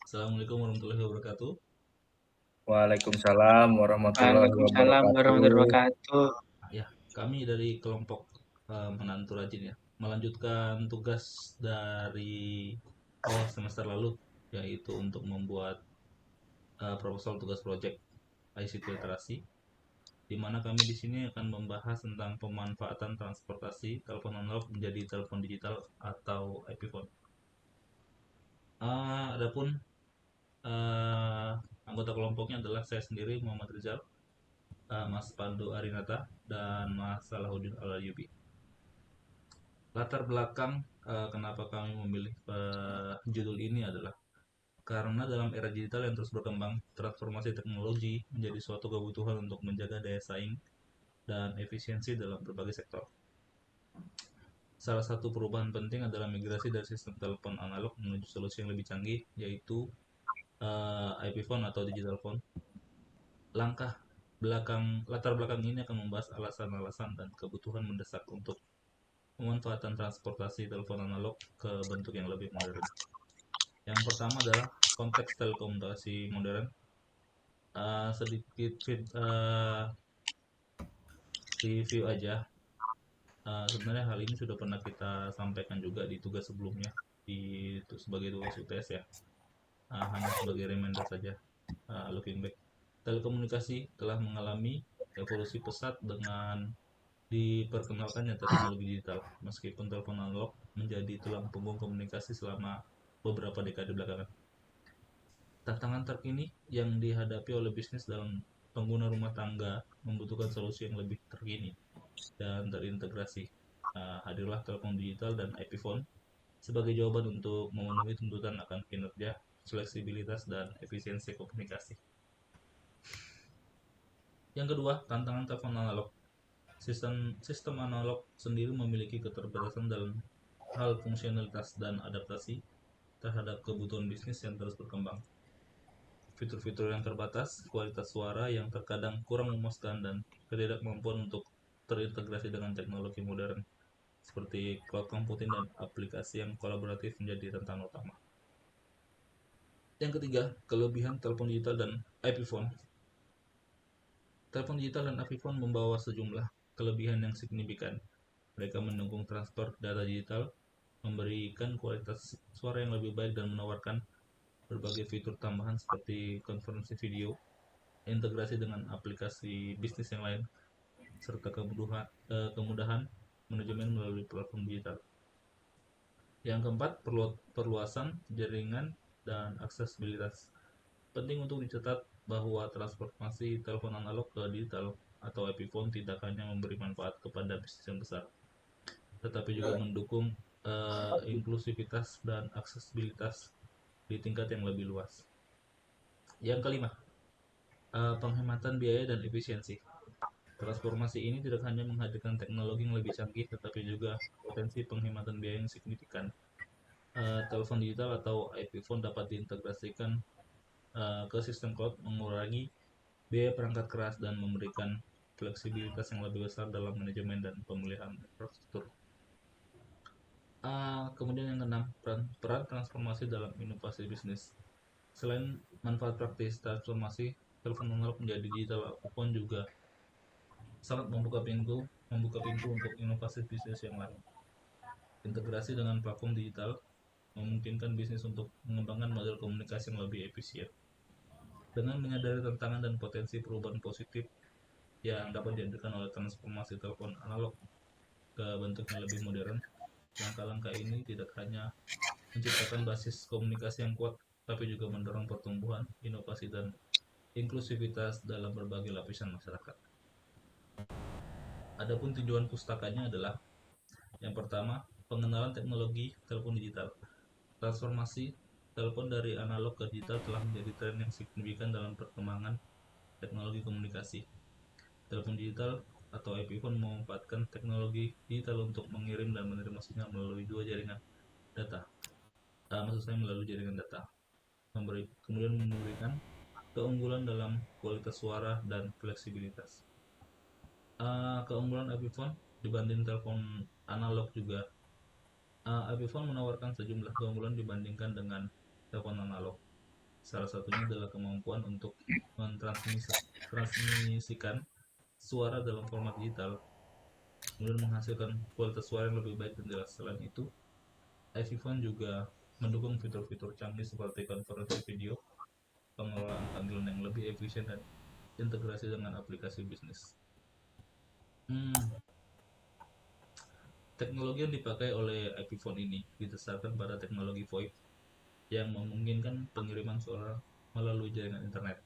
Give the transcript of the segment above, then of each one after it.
Assalamualaikum warahmatullahi wabarakatuh. Waalaikumsalam warahmatullahi Waalaikumsalam warahmatullahi wabarakatuh. wabarakatuh. Ya, kami dari kelompok Menantu Rajin ya, melanjutkan tugas dari awal semester lalu, yaitu untuk membuat proposal tugas project ICT literasi, di mana kami di sini akan membahas tentang pemanfaatan transportasi telepon analog menjadi telepon digital atau IP phone. Adapun uh, anggota kelompoknya adalah saya sendiri Muhammad Rizal, Mas Pandu Arinata, dan Mas Salahuddin Alayubi. Latar belakang kenapa kami memilih judul ini adalah karena dalam era digital yang terus berkembang, transformasi teknologi menjadi suatu kebutuhan untuk menjaga daya saing dan efisiensi dalam berbagai sektor. Salah satu perubahan penting adalah migrasi dari sistem telepon analog menuju solusi yang lebih canggih, yaitu IP phone atau digital phone. Latar belakang ini akan membahas alasan-alasan dan kebutuhan mendesak untuk pemanfaatan transportasi telepon analog ke bentuk yang lebih modern. Yang pertama adalah konteks telekomunikasi modern. Sedikit review aja. Sebenarnya hal ini sudah pernah kita sampaikan juga di tugas sebelumnya di sebagai tugas UTS ya. Hanya sebagai reminder saja. Looking back, telekomunikasi telah mengalami evolusi pesat dengan diperkenalkannya teknologi digital, meskipun telepon analog menjadi tulang punggung komunikasi selama beberapa dekade belakangan. Tantangan terkini yang dihadapi oleh bisnis dalam pengguna rumah tangga membutuhkan solusi yang lebih terkini dan terintegrasi. Hadirlah telepon digital dan IP phone sebagai jawaban untuk memenuhi tuntutan akan kinerja, fleksibilitas, dan efisiensi komunikasi. Yang kedua, tantangan telepon analog. Sistem analog sendiri memiliki keterbatasan dalam hal fungsionalitas dan adaptasi terhadap kebutuhan bisnis yang terus berkembang. Fitur-fitur yang terbatas, kualitas suara yang terkadang kurang memuaskan, dan ketidakmampuan untuk terintegrasi dengan teknologi modern seperti cloud computing dan aplikasi yang kolaboratif menjadi tantangan utama. Yang ketiga, kelebihan telepon digital dan IP phone. Telepon digital dan IP phone membawa sejumlah kelebihan yang signifikan. Mereka mendukung transfer data digital, memberikan kualitas suara yang lebih baik, dan menawarkan berbagai fitur tambahan seperti konferensi video, integrasi dengan aplikasi bisnis yang lain, serta kemudahan manajemen melalui platform digital. Yang keempat, perluasan jaringan dan aksesibilitas. Penting untuk dicatat bahwa transformasi telepon analog ke digital atau IP phone tidak hanya memberi manfaat kepada bisnis yang besar, tetapi juga mendukung inklusivitas dan aksesibilitas di tingkat yang lebih luas. Yang kelima, penghematan biaya dan efisiensi. Transformasi ini tidak hanya menghadirkan teknologi yang lebih canggih, tetapi juga potensi penghematan biaya yang signifikan. Telepon digital atau IP phone dapat diintegrasikan ke sistem cloud, mengurangi biaya perangkat keras, dan memberikan fleksibilitas yang lebih besar dalam manajemen dan pemulihan infrastruktur. Kemudian yang keenam, peran transformasi dalam inovasi bisnis. Selain manfaat praktis, transformasi telepon analog menjadi digital phone juga sangat membuka pintu untuk inovasi bisnis yang lain. Integrasi dengan platform digital memungkinkan bisnis untuk mengembangkan model komunikasi yang lebih efisien. Dengan menyadari tantangan dan potensi perubahan positif yang dapat dihadirkan oleh transformasi telepon analog ke bentuk yang lebih modern, langkah-langkah ini tidak hanya menciptakan basis komunikasi yang kuat, tapi juga mendorong pertumbuhan, inovasi, dan inklusivitas dalam berbagai lapisan masyarakat. Adapun tujuan pustakanya adalah yang pertama, pengenalan teknologi telepon digital. Transformasi telepon dari analog ke digital telah menjadi tren yang signifikan dalam perkembangan teknologi komunikasi. Telepon digital atau IP phone memanfaatkan teknologi digital untuk mengirim dan menerima sinyal melalui dua jaringan data. Maksud saya melalui jaringan data. Kemudian memberikan keunggulan dalam kualitas suara dan fleksibilitas. Keunggulan IP phone dibanding telepon analog juga. IP phone menawarkan sejumlah keunggulan dibandingkan dengan telepon analog. Salah satunya adalah kemampuan untuk mentransmisikan suara dalam format digital, kemudian menghasilkan kualitas suara yang lebih baik dan jelas. Selain itu, iPhone juga mendukung fitur-fitur canggih seperti konferensi video, pengelolaan panggilan yang lebih efisien, dan integrasi dengan aplikasi bisnis. Hmm, Teknologi yang dipakai oleh iPhone ini didasarkan pada teknologi VoIP yang memungkinkan pengiriman suara melalui jaringan internet.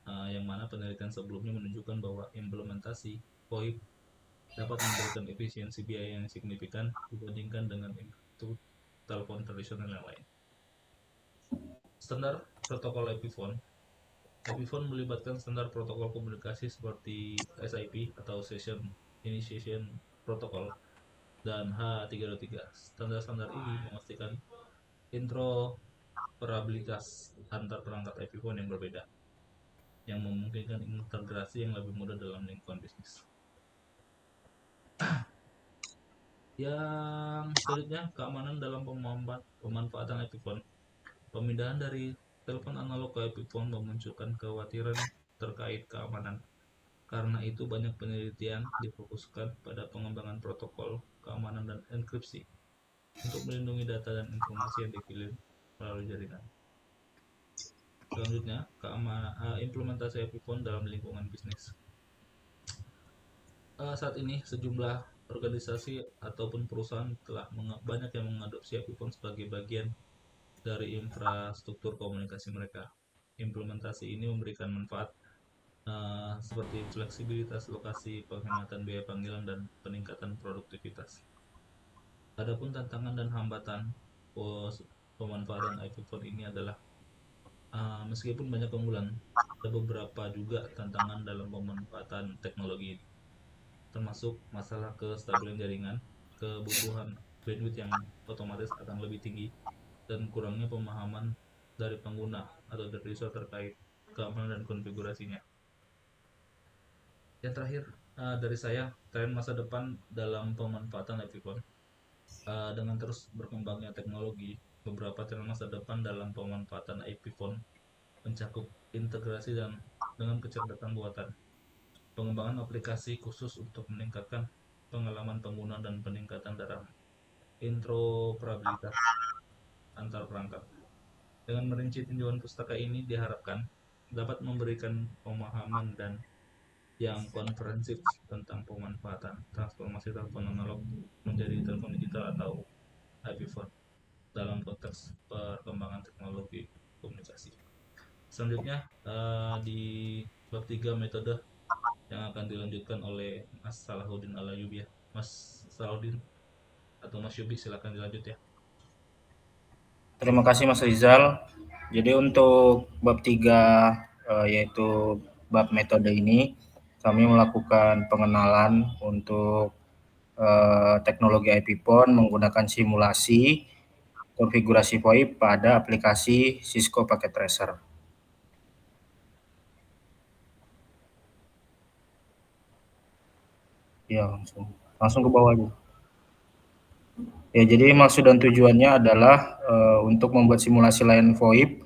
Yang mana penelitian sebelumnya menunjukkan bahwa implementasi VoIP dapat memberikan efisiensi biaya yang signifikan dibandingkan dengan itu telepon tradisional yang lain. Standar protokol iPhone melibatkan standar protokol komunikasi seperti SIP atau Session Initiation Protocol dan H323. Standar-standar ini memastikan interoperabilitas antar perangkat iPhone yang berbeda, yang memungkinkan integrasi yang lebih mudah dalam lingkungan bisnis. Yang selanjutnya, keamanan dalam pemanfaatan iPhone. Pemindahan dari telepon analog ke iPhone memunculkan kekhawatiran terkait keamanan. Karena itu banyak penelitian difokuskan pada pengembangan protokol keamanan dan enkripsi untuk melindungi data dan informasi yang dikirim melalui jaringan. Selanjutnya, implementasi iPhone dalam lingkungan bisnis. Saat ini sejumlah organisasi ataupun perusahaan telah banyak yang mengadopsi iPhone sebagai bagian dari infrastruktur komunikasi mereka. Implementasi ini memberikan manfaat seperti fleksibilitas lokasi, penghematan biaya panggilan, dan peningkatan produktivitas. Adapun tantangan dan hambatan pemanfaatan iPhone ini adalah meskipun banyak keunggulan, ada beberapa juga tantangan dalam pemanfaatan teknologi ini, termasuk masalah kestabilan jaringan, kebutuhan bandwidth yang otomatis akan lebih tinggi, dan kurangnya pemahaman dari pengguna atau dari user terkait keamanan dan konfigurasinya. Yang terakhir dari saya, tren masa depan dalam pemanfaatan iPhone. Dengan terus berkembangnya teknologi, beberapa tren masa depan dalam pemanfaatan iPhone mencakup integrasi dan dengan kecerdasan buatan, pengembangan aplikasi khusus untuk meningkatkan pengalaman pengguna, dan peningkatan dalam interoperabilitas antar perangkat. Dengan merinci tinjauan pustaka ini diharapkan dapat memberikan pemahaman dan yang komprehensif tentang pemanfaatan transformasi telepon analog menjadi telepon digital atau iPhone dalam konteks perkembangan teknologi komunikasi. Selanjutnya di bab 3 metode yang akan dilanjutkan oleh Mas Salahuddin Alayubi ya. Mas Salahuddin atau Mas Yubi, silakan dilanjut ya. Terima kasih Mas Rizal. Jadi untuk bab 3 yaitu bab metode ini kami melakukan pengenalan untuk teknologi iPhone menggunakan simulasi konfigurasi VoIP pada aplikasi Cisco Packet Tracer. Ya, langsung ke bawah aja. Ya, jadi maksud dan tujuannya adalah untuk membuat simulasi layanan VoIP.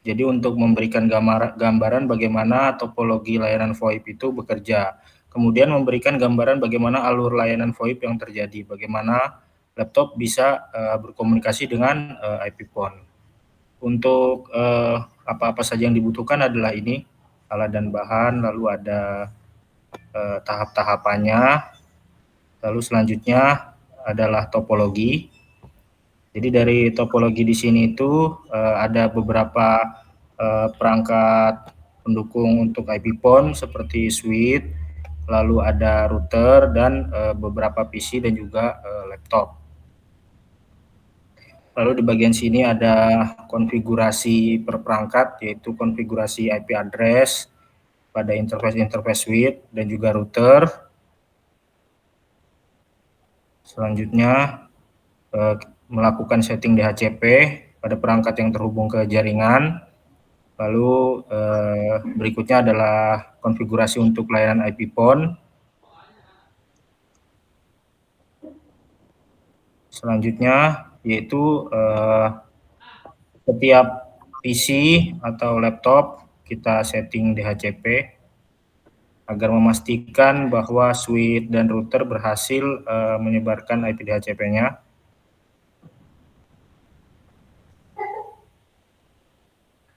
Jadi untuk memberikan gambaran bagaimana topologi layanan VoIP itu bekerja. Kemudian memberikan gambaran bagaimana alur layanan VoIP yang terjadi, bagaimana laptop bisa berkomunikasi dengan iPhone. Untuk apa-apa saja yang dibutuhkan adalah ini, alat dan bahan, lalu ada tahap-tahapannya, lalu selanjutnya adalah topologi. Jadi dari topologi di sini itu ada beberapa perangkat pendukung untuk iPhone seperti switch, lalu ada router dan beberapa PC dan juga laptop. Lalu di bagian sini ada konfigurasi per perangkat, yaitu konfigurasi IP address pada interface switch dan juga router. Selanjutnya melakukan setting DHCP pada perangkat yang terhubung ke jaringan. Lalu berikutnya adalah konfigurasi untuk layanan iPhone. Selanjutnya yaitu setiap PC atau laptop kita setting DHCP agar memastikan bahwa switch dan router berhasil menyebarkan IP DHCP-nya.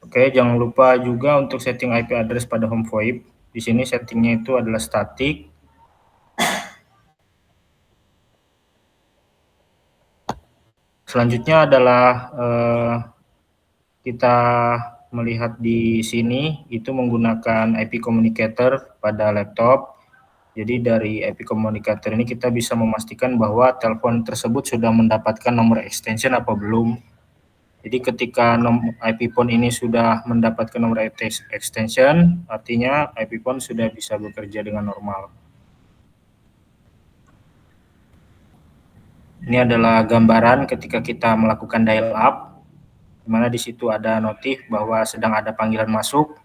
Oke, jangan lupa juga untuk setting IP address pada home VoIP. Di sini settingnya itu adalah static. Selanjutnya adalah kita melihat di sini itu menggunakan IP communicator pada laptop. Jadi dari IP communicator ini kita bisa memastikan bahwa telepon tersebut sudah mendapatkan nomor extension apa belum. Jadi ketika IP phone ini sudah mendapatkan nomor extension, artinya IP phone sudah bisa bekerja dengan normal. Ini adalah gambaran ketika kita melakukan dial up, di mana di situ ada notif bahwa sedang ada panggilan masuk.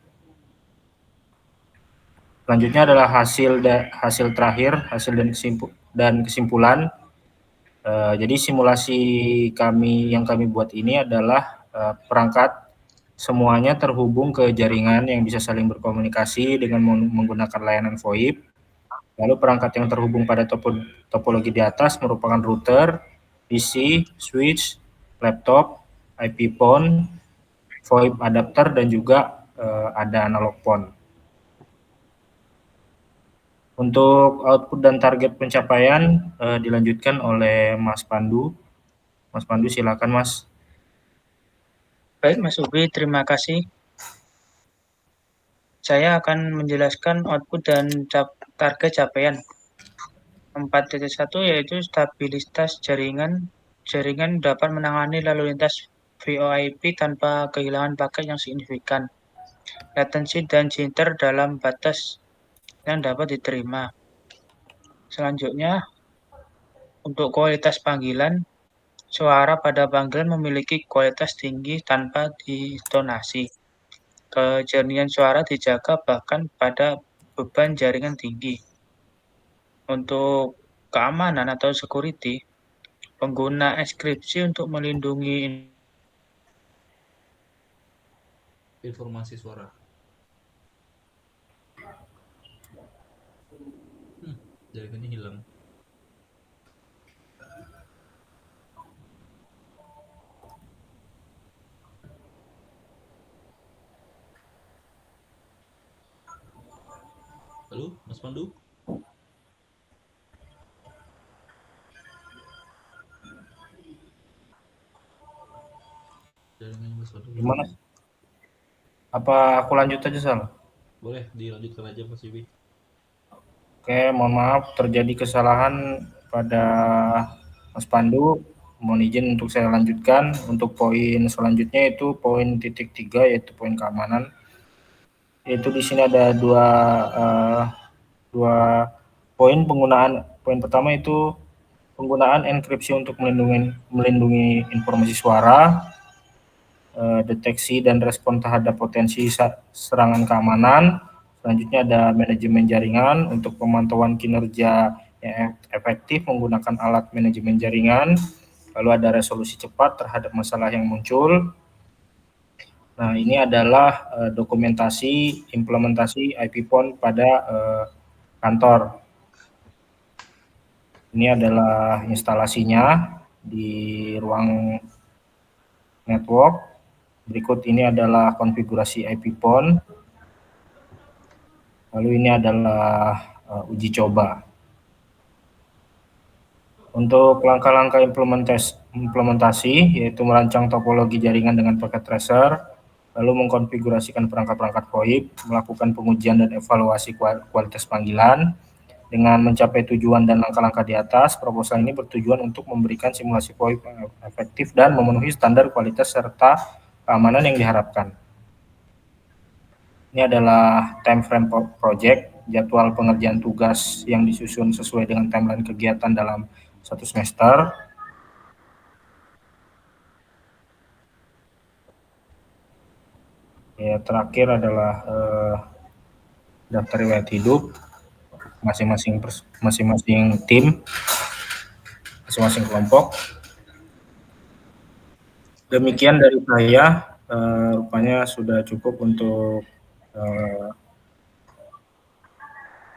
Selanjutnya adalah hasil terakhir, hasil dan kesimpulan. Jadi simulasi yang kami buat ini adalah perangkat semuanya terhubung ke jaringan yang bisa saling berkomunikasi dengan menggunakan layanan VoIP. Lalu perangkat yang terhubung pada topologi di atas merupakan router, PC, switch, laptop, IP phone, VoIP adapter, dan juga ada analog phone. Untuk output dan target pencapaian dilanjutkan oleh Mas Pandu. Mas Pandu, silakan Mas. Baik Mas Ubi, terima kasih. Saya akan menjelaskan output dan target capaian. 4.1 yaitu stabilitas jaringan. Jaringan dapat menangani lalu lintas VoIP tanpa kehilangan paket yang signifikan. Latensi dan jitter dalam batas yang dapat diterima. Selanjutnya, untuk kualitas panggilan, suara pada panggilan memiliki kualitas tinggi tanpa distonasi. Kejernihan suara dijaga bahkan pada beban jaringan tinggi. Untuk keamanan atau security, pengguna enkripsi untuk melindungi informasi suara. Jaringannya hilang. Halo, Mas Pandu? Jaringannya Mas Pandu gimana? Apa aku lanjut aja, Sal? Boleh, dilanjutkan aja Mas Ibi. Oke, mohon maaf terjadi kesalahan pada Mas Pandu. Mohon izin untuk saya lanjutkan. Untuk poin selanjutnya itu poin titik 3 yaitu poin keamanan. Yaitu di sini ada dua poin penggunaan. Poin pertama itu penggunaan enkripsi untuk melindungi informasi suara, deteksi dan respon terhadap potensi serangan keamanan. Selanjutnya ada manajemen jaringan untuk pemantauan kinerja yang efektif menggunakan alat manajemen jaringan. Lalu ada resolusi cepat terhadap masalah yang muncul. Nah, ini adalah dokumentasi implementasi IP phone pada kantor. Ini adalah instalasinya di ruang network. Berikut ini adalah konfigurasi IP phone. Lalu ini adalah uji coba. Untuk langkah-langkah implementasi, yaitu merancang topologi jaringan dengan packet tracer, lalu mengkonfigurasikan perangkat-perangkat VoIP, melakukan pengujian dan evaluasi kualitas panggilan. Dengan mencapai tujuan dan langkah-langkah di atas, proposal ini bertujuan untuk memberikan simulasi VoIP yang efektif dan memenuhi standar kualitas serta keamanan yang diharapkan. Ini adalah time frame project, jadwal pengerjaan tugas yang disusun sesuai dengan timeline kegiatan dalam satu semester. Ya, terakhir adalah daftar riwayat hidup masing-masing tim, masing-masing kelompok. Demikian dari saya. rupanya sudah cukup untuk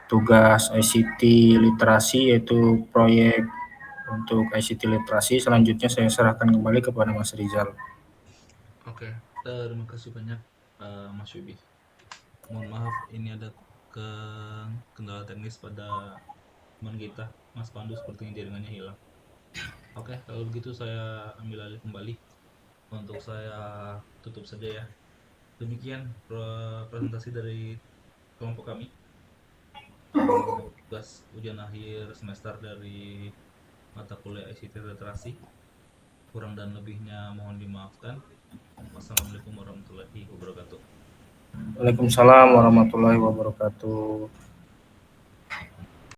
tugas ICT literasi, yaitu proyek untuk ICT literasi. Selanjutnya saya serahkan kembali kepada Mas Rizal. Oke, terima kasih banyak Mas Yubi. Mohon maaf ini ada kendala teknis pada teman kita, Mas Pandu, sepertinya jaringannya hilang. Oke, kalau begitu saya ambil alih kembali. Untuk saya tutup saja ya. Demikian presentasi dari kelompok kami. Tugas ujian akhir semester dari mata kuliah ICT Literasi. Kurang dan lebihnya mohon dimaafkan. Wassalamualaikum warahmatullahi wabarakatuh. Waalaikumsalam warahmatullahi wabarakatuh.